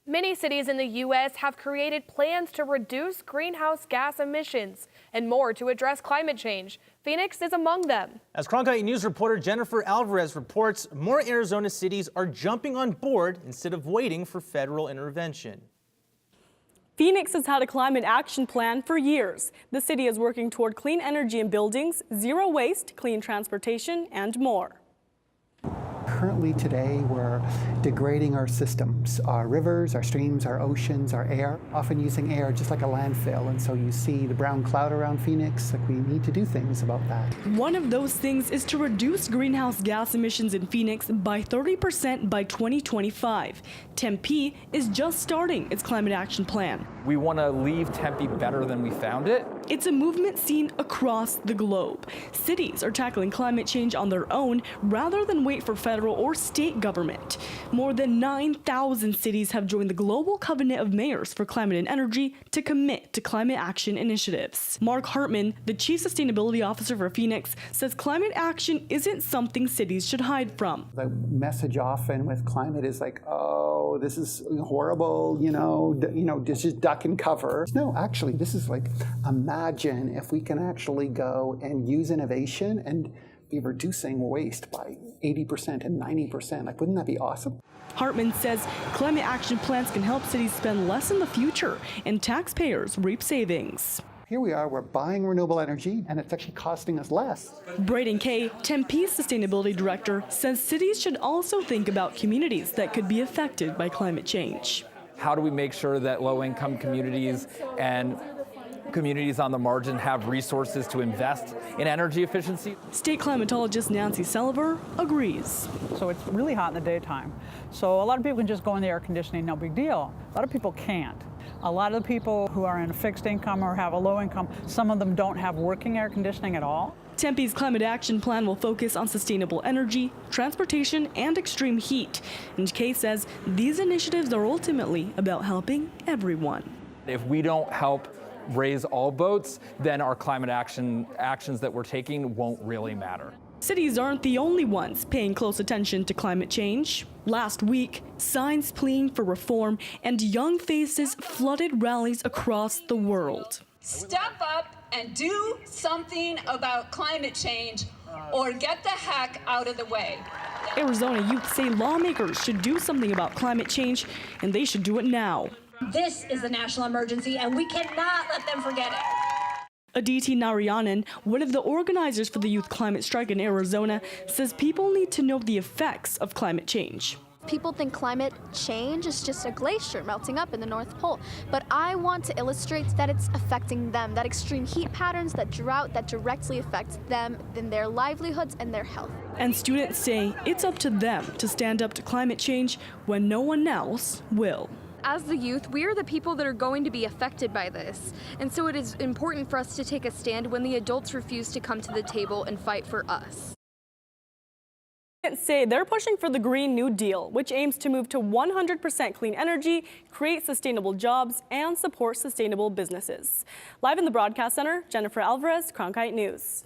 Many cities in the U.S. have created plans to reduce greenhouse gas emissions and more to address climate change. Phoenix is among them. As Cronkite News reporter Jennifer Alvarez reports, more Arizona cities are jumping on board instead of waiting for federal intervention. Phoenix has had a climate action plan for years. The city is working toward clean energy in buildings, zero waste, clean transportation, and more. Currently today, we're degrading our systems, our rivers, our streams, our oceans, our air, often using air just like a landfill. And so you see the brown cloud around Phoenix, like we need to do things about that. One of those things is to reduce greenhouse gas emissions in Phoenix by 30% by 2025. Tempe is just starting its climate action plan. We want to leave Tempe better than we found it. It's a movement seen across the globe. Cities are tackling climate change on their own rather than wait for federal or state government. More than 9,000 cities have joined the Global Covenant of Mayors for Climate and Energy to commit to climate action initiatives. Mark Hartman, the Chief Sustainability Officer for Phoenix, says climate action isn't something cities should hide from. The message often with climate is like, oh, this is horrible, just duck and cover. No, actually, this is like, imagine if we can actually go and use innovation and be reducing waste by 80% and 90%. Like, wouldn't that be awesome? Hartman says climate action plans can help cities spend less in the future and taxpayers reap savings. Here we are, we're buying renewable energy, and it's actually costing us less. Braden Kay, Tempe's sustainability director, says cities should also think about communities that could be affected by climate change. How do we make sure that low-income communities and communities on the margin have resources to invest in energy efficiency? State climatologist Nancy Sullivan agrees. So it's really hot in the daytime. So a lot of people can just go in the air conditioning, no big deal. A lot of people can't. A lot of the people who are in a fixed income or have a low income, some of them don't have working air conditioning at all. Tempe's climate action plan will focus on sustainable energy, transportation, and extreme heat. And Kay says these initiatives are ultimately about helping everyone. If we don't help raise all boats, then our climate actions that we're taking won't really matter. Cities aren't the only ones paying close attention to climate change. Last week, signs pleading for reform and young faces flooded rallies across the world. Step up and do something about climate change or get the heck out of the way. Arizona youth say lawmakers should do something about climate change, and they should do it now. This is a national emergency, and we cannot let them forget it. Aditi Narayanan, one of the organizers for the youth climate strike in Arizona, says people need to know the effects of climate change. People think climate change is just a glacier melting up in the North Pole, but I want to illustrate that it's affecting them, that extreme heat patterns, that drought that directly affects them in their livelihoods and their health. And students say it's up to them to stand up to climate change when no one else will. As the youth, we are the people that are going to be affected by this. And so it is important for us to take a stand when the adults refuse to come to the table and fight for us. Say they're pushing for the Green New Deal, which aims to move to 100% clean energy, create sustainable jobs, and support sustainable businesses. Live in the Broadcast Center, Jennifer Alvarez, Cronkite News.